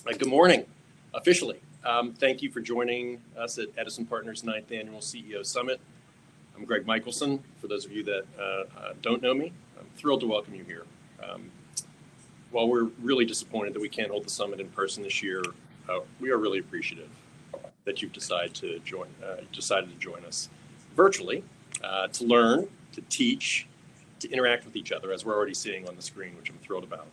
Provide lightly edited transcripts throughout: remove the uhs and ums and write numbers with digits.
Good morning, officially. Thank you for joining us at Edison Partners' 9th Annual CEO Summit. I'm Gregg Michaelson. For those of you that don't know me, I'm thrilled to welcome you here. While we're really disappointed that we can't hold the summit in person this year, we are really appreciative that you've decided to join us virtually to learn, to teach, to interact with each other, as we're already seeing on the screen, which I'm thrilled about.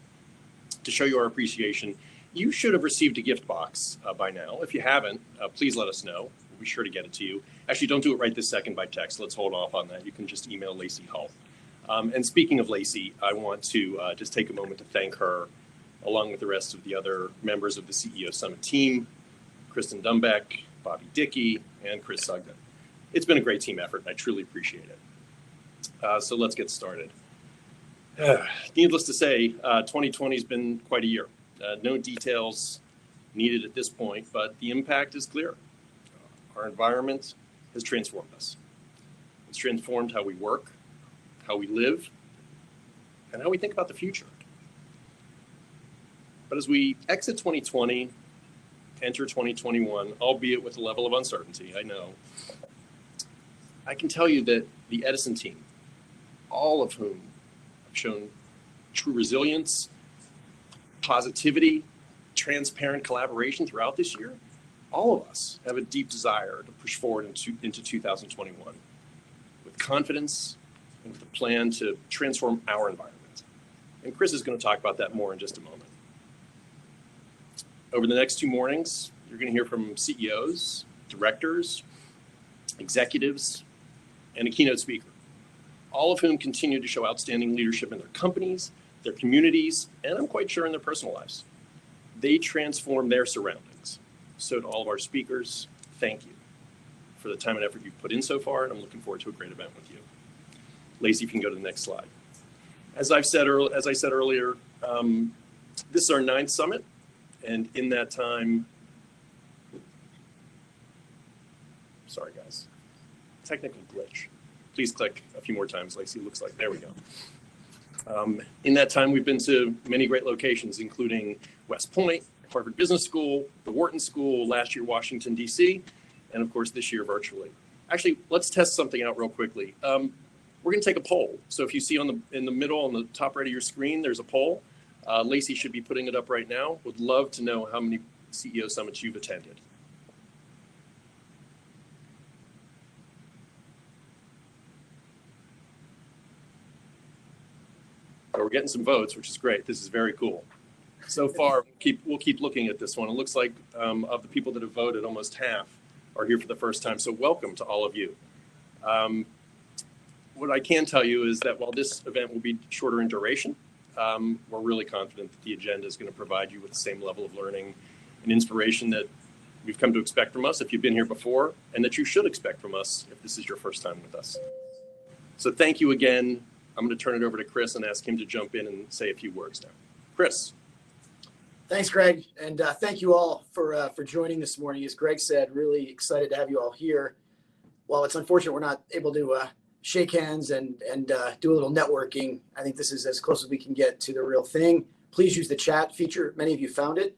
To show you our appreciation, you should have received a gift box by now. If you haven't, please let us know. We'll be sure to get it to you. Actually, don't do it right this second by text. Let's hold off on that. You can just email Lacey Hull. And speaking of Lacey, I want to just take a moment to thank her, along with the rest of the other members of the CEO Summit team, Kristen Dumbeck, Bobby Dickey, and Chris Sugden. It's been a great team effort, and I truly appreciate it. So let's get started. Needless to say, 2020 has been quite a year. No details needed at this point, but the impact is clear. Our environment has transformed us. It's transformed how we work, how we live, and how we think about the future. But as we exit 2020, enter 2021, albeit with a level of uncertainty, I know, I can tell you that the Edison team, all of whom have shown true resilience, positivity, transparent collaboration throughout this year, all of us have a deep desire to push forward into 2021 with confidence and with a plan to transform our environment. And Chris is going to talk about that more in just a moment. Over the next 2 mornings, you're going to hear from CEOs, directors, executives, and a keynote speaker, all of whom continue to show outstanding leadership in their companies, their communities, and I'm quite sure in their personal lives. They transform their surroundings. So to all of our speakers, thank you for the time and effort you've put in so far, and I'm looking forward to a great event with you. Lacey, if you can go to the next slide. As I said earlier, this is our 9th summit, and in that time, sorry guys, technical glitch. Please click a few more times, Lacey. Looks like, there we go. In that time, we've been to many great locations, including West Point, Harvard Business School, the Wharton School, last year, Washington, D.C., and of course, this year, virtually. Actually, let's test something out real quickly. We're going to take a poll. So if you see in the middle, on the top right of your screen, there's a poll. Lacey should be putting it up right now. Would love to know how many CEO summits you've attended. We're getting some votes, which is great. This is very cool. So far, we'll keep looking at this one. It looks like of the people that have voted, almost half are here for the first time. So welcome to all of you. What I can tell you is that while this event will be shorter in duration, we're really confident that the agenda is going to provide you with the same level of learning and inspiration that we've come to expect from us if you've been here before, and that you should expect from us if this is your first time with us. So thank you again. I'm going to turn it over to Chris and ask him to jump in and say a few words now. Chris. Thanks, Gregg, and thank you all for joining this morning. As Gregg said, really excited to have you all here. While it's unfortunate we're not able to shake hands and do a little networking, I think this is as close as we can get to the real thing. Please use the chat feature. Many of you found it.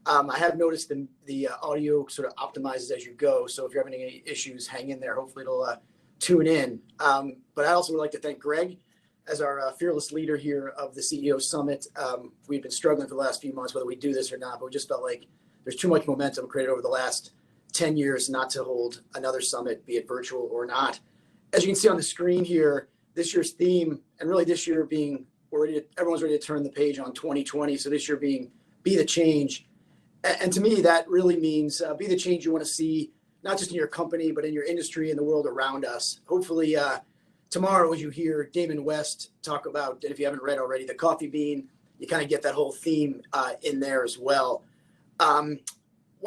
I have noticed the audio sort of optimizes as you go, so if you're having any issues, hang in there. Hopefully it'll tune in. But I also would like to thank Gregg as our fearless leader here of the CEO Summit. We've been struggling for the last few months whether we do this or not, but we just felt like there's too much momentum created over the last 10 years not to hold another summit, be it virtual or not. As you can see on the screen here, this year's theme, and really this year being, everyone's ready to turn the page on 2020, so this year being Be the Change. And to me, that really means be the change you want to see, not just in your company, but in your industry and the world around us. Hopefully, tomorrow, as you hear Damon West talk about, and if you haven't read already, the coffee bean, you kind of get that whole theme in there as well. One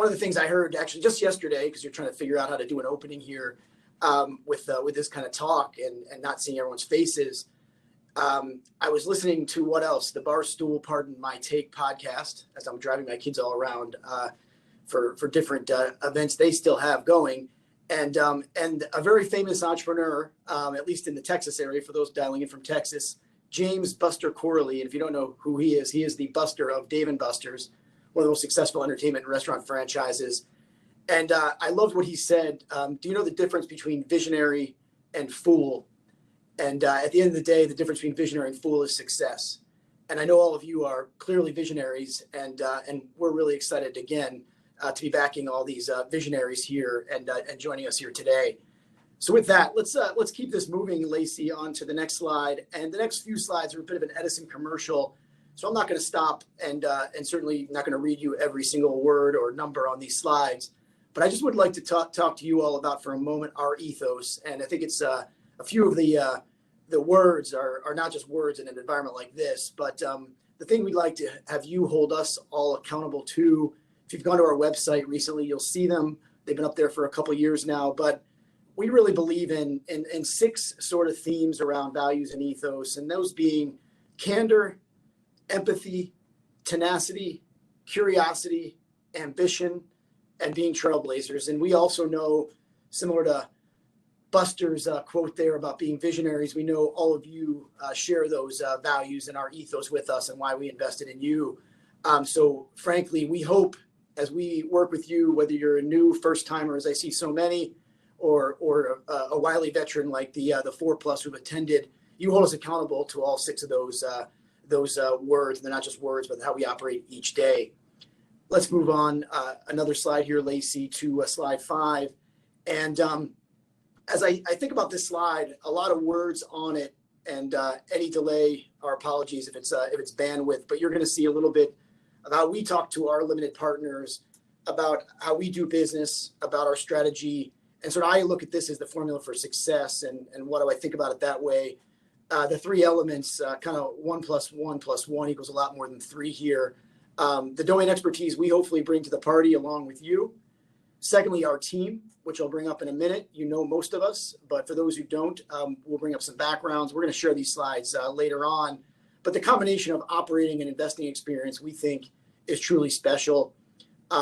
of the things I heard actually just yesterday, because you're trying to figure out how to do an opening here with this kind of talk and not seeing everyone's faces, I was listening to what else? The Barstool Pardon My Take podcast, as I'm driving my kids all around for different events they still have going. And a very famous entrepreneur, at least in the Texas area, for those dialing in from Texas, James Buster Corley. And if you don't know who he is the Buster of Dave & Buster's, one of the most successful entertainment and restaurant franchises. And I loved what he said. Do you know the difference between visionary and fool? And at the end of the day, the difference between visionary and fool is success. And I know all of you are clearly visionaries, and we're really excited again to be backing all these visionaries here and joining us here today. So with that, let's keep this moving, Lacey, on to the next slide. And the next few slides are a bit of an Edison commercial. So I'm not going to stop and certainly not going to read you every single word or number on these slides. But I just would like to talk to you all about for a moment our ethos. And I think it's a few of the words are not just words in an environment like this, but the thing we'd like to have you hold us all accountable to. If you've gone to our website recently, you'll see them. They've been up there for a couple of years now, but we really believe in 6 sort of themes around values and ethos, and those being candor, empathy, tenacity, curiosity, ambition, and being trailblazers. And we also know, similar to Buster's quote there about being visionaries, we know all of you share those values and our ethos with us and why we invested in you. So frankly, we hope as we work with you, whether you're a new first timer, as I see so many, or a wily veteran like the 4+ who've attended, you hold us accountable to all 6 of those words. They're not just words, but how we operate each day. Let's move on. Another slide here, Lacey, to slide 5. And as I think about this slide, a lot of words on it, and any delay, our apologies if it's bandwidth, but you're going to see a little bit of how we talk to our limited partners, about how we do business, about our strategy. And so I look at this as the formula for success. And what do I think about it that way? The 3 elements, kind of 1 + 1 + 1 equals a lot more than 3 here. The domain expertise we hopefully bring to the party along with you. Secondly, our team, which I'll bring up in a minute. You know most of us, but for those who don't, we'll bring up some backgrounds. We're going to share these slides later on. But the combination of operating and investing experience we think is truly special.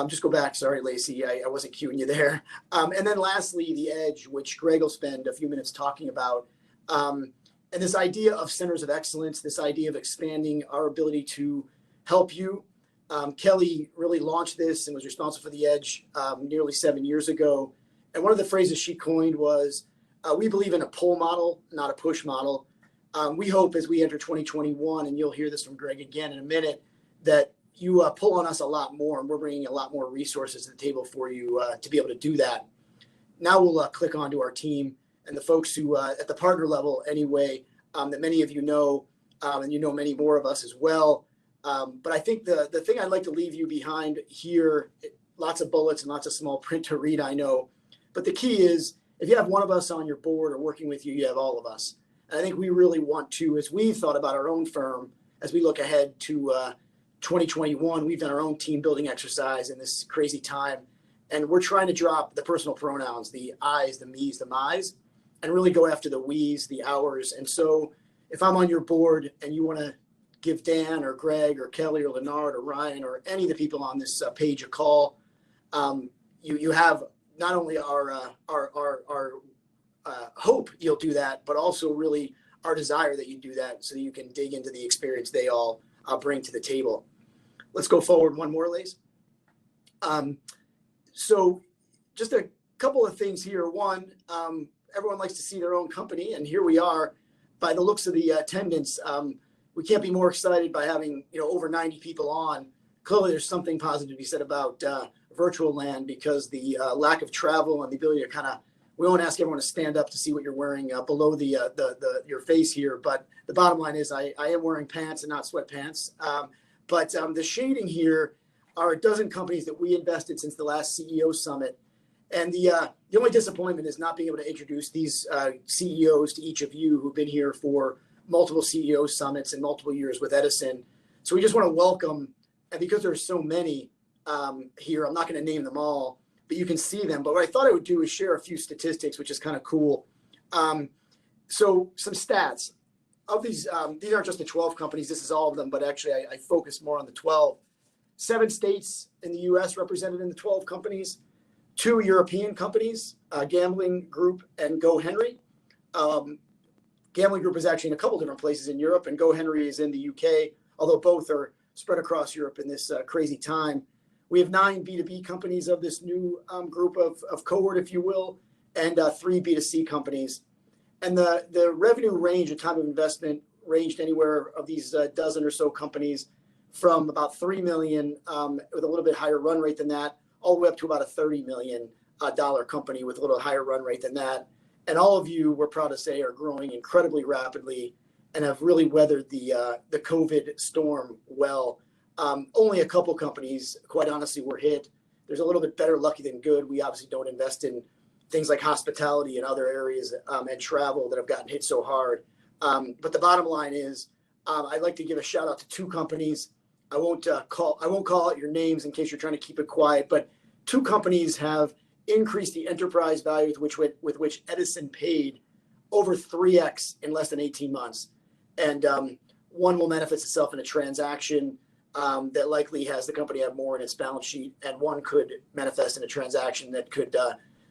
Just go back. Sorry, Lacey, I wasn't cueing you there. And then lastly, the edge, which Gregg will spend a few minutes talking about. And this idea of centers of excellence, this idea of expanding our ability to help you. Kelly really launched this and was responsible for the edge nearly 7 years ago. And one of the phrases she coined was, we believe in a pull model, not a push model. We hope as we enter 2021, and you'll hear this from Gregg again in a minute, that you pull on us a lot more, and we're bringing a lot more resources to the table for you to be able to do that. Now we'll click on to our team and the folks who at the partner level anyway, that many of you know, and you know many more of us as well. But I think the thing I'd like to leave you behind here, lots of bullets and lots of small print to read, I know. But the key is, if you have one of us on your board or working with you, you have all of us. And I think we really want to, as we've thought about our own firm, as we look ahead to 2021, we've done our own team building exercise in this crazy time. And we're trying to drop the personal pronouns, the I's, the me's, the my's, and really go after the we's, the ours. And so if I'm on your board and you want to give Dan or Gregg or Kelly or Leonard or Ryan or any of the people on this page a call, you have not only our hope you'll do that, but also really our desire that you do that so that you can dig into the experience they all bring to the table. Let's go forward one more, Lace. So just a couple of things here. One, everyone likes to see their own company, and here we are. By the looks of the attendance, we can't be more excited by having over 90 people on. Clearly, there's something positive to be said about virtual land, because the lack of travel and the ability to we won't ask everyone to stand up to see what you're wearing below your face here, but the bottom line is I am wearing pants and not sweatpants. But the shading here are a dozen companies that we invested since the last CEO summit. And the only disappointment is not being able to introduce these CEOs to each of you who've been here for multiple CEO summits and multiple years with Edison. So we just want to welcome, and because there's so many here, I'm not going to name them all, but you can see them. But what I thought I would do is share a few statistics, which is kind of cool. So some stats. Of these aren't just the 12 companies, this is all of them, but actually I focus more on the 12. 7 states in the US represented in the 12 companies, 2 European companies, Gambling Group and Go Henry. Gambling Group is actually in a couple different places in Europe, and Go Henry is in the UK, although both are spread across Europe in this crazy time. We have 9 B2B companies of this new group of cohort, if you will, and 3 B2C companies. And the revenue range at time of investment ranged anywhere of these dozen or so companies from about 3 million with a little bit higher run rate than that, all the way up to about a $30 million company with a little higher run rate than that. And all of you, we're proud to say, are growing incredibly rapidly and have really weathered the COVID storm well. Only a couple companies, quite honestly, were hit. There's a little bit better lucky than good. We obviously don't invest in things like hospitality and other areas and travel that have gotten hit so hard. But the bottom line is, I'd like to give a shout out to 2 companies. I won't call out your names in case you're trying to keep it quiet, but 2 companies have increased the enterprise value with which Edison paid over 3x in less than 18 months. And one will manifest itself in a transaction that likely has the company have more in its balance sheet, and one could manifest in a transaction that could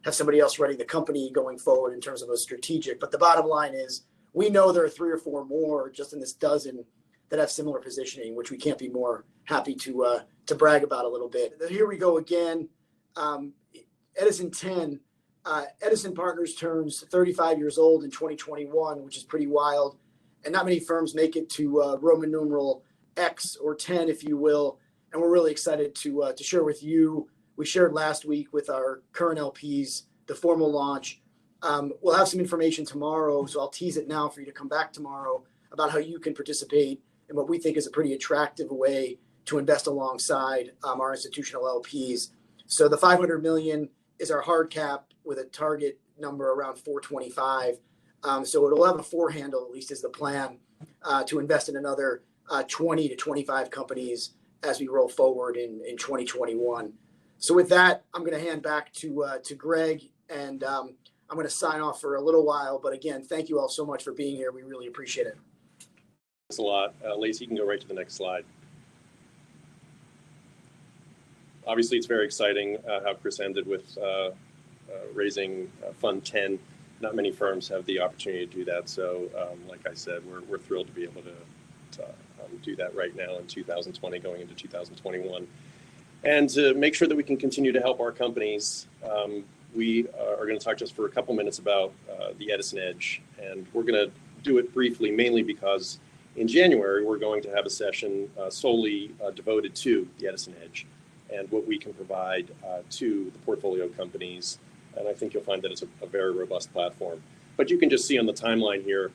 have somebody else running the company going forward in terms of a strategic. But the bottom line is, we know there are 3 or 4 more just in this dozen that have similar positioning, which we can't be more happy to brag about a little bit. Here we go again. Edison 10. Edison Partners turns 35 years old in 2021, which is pretty wild. And not many firms make it to Roman numeral X or 10, if you will. And we're really excited to share with you. We shared last week with our current LPs the formal launch. We'll have some information tomorrow, so I'll tease it now for you to come back tomorrow about how you can participate in what we think is a pretty attractive way to invest alongside our institutional LPs. So the 500 million is our hard cap with a target number around 425. So it'll have a 4 handle, at least is the plan, to invest in another 20 to 25 companies as we roll forward in 2021. So with that, I'm going to hand back to Gregg, and I'm going to sign off for a little while. But again, thank you all so much for being here. We really appreciate it. Thanks a lot. Lacey, you can go right to the next slide. Obviously, it's very exciting how Chris ended with raising Fund 10. Not many firms have the opportunity to do that. So like I said, we're thrilled to be able to do that right now in 2020, going into 2021. And to make sure that we can continue to help our companies, we are going to talk just for a couple minutes about the Edison Edge. And we're going to do it briefly, mainly because in January, we're going to have a session solely devoted to the Edison Edge and what we can provide to the portfolio companies. And I think you'll find that it's a very robust platform. But you can just see on the timeline here,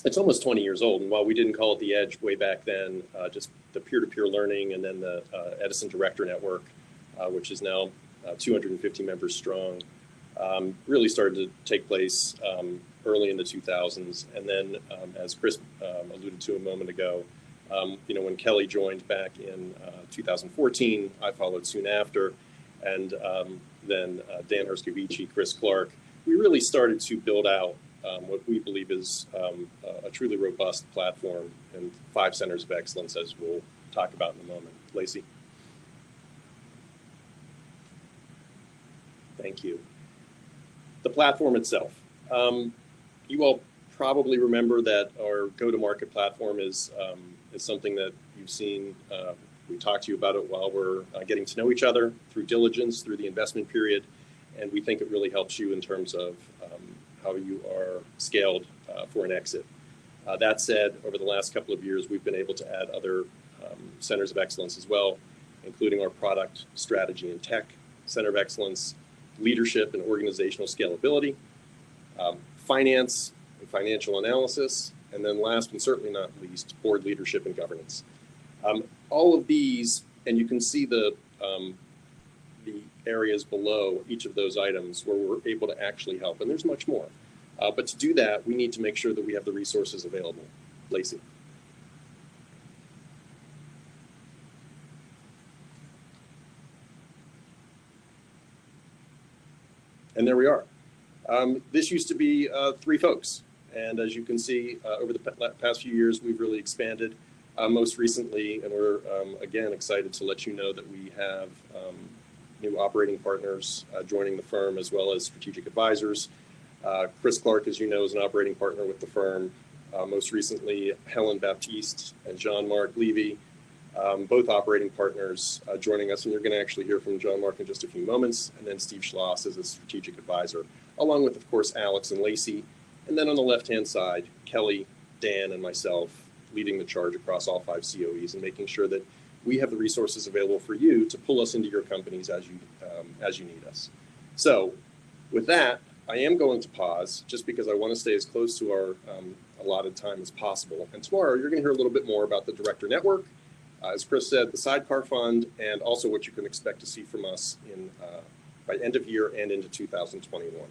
it's almost 20 years old. And while we didn't call it the Edge way back then, just the peer-to-peer learning and then the Edison Director Network, which is now 250 members strong, really started to take place early in the 2000s. And then, as Chris alluded to a moment ago, when Kelly joined back in 2014, I followed soon after. And then Dan Herskovich, Chris Clark, we really started to build out what we believe is a truly robust platform and 5 centers of excellence, as we'll talk about in a moment. Lacey. Thank you. The platform itself. You all probably remember that our go-to-market platform is something that you've seen. We talked to you about it while we're getting to know each other through diligence, through the investment period, and we think it really helps you in terms of how you are scaled for an exit. That said, over the last couple of years, we've been able to add other centers of excellence as well, including our product, strategy, and tech center of excellence, leadership and organizational scalability, finance and financial analysis, and then last and certainly not least, board leadership and governance. All of these, and you can see the areas below each of those items where we're able to actually help, and there's much more. But to do that, we need to make sure that we have the resources available. Lacey. And there we are. This used to be 3 folks. And as you can see, over the past few years, we've really expanded. Most recently, and we're again excited to let you know that we have new operating partners joining the firm, as well as strategic advisors. Chris Clark, as you know, is an operating partner with the firm. Most recently, Helen Baptiste and Jean-Marc Levy both operating partners joining us. And you're going to actually hear from John Mark in just a few moments, and then Steve Schloss as a strategic advisor, along with, of course, Alex and Lacey. And then on the left-hand side, Kelly, Dan, and myself leading the charge across all 5 COEs and making sure that we have the resources available for you to pull us into your companies as you need us. So with that, I am going to pause just because I want to stay as close to our allotted time as possible. And tomorrow you're going to hear a little bit more about the director network, as Chris said, the sidecar fund, and also what you can expect to see from us in by end of year and into 2021.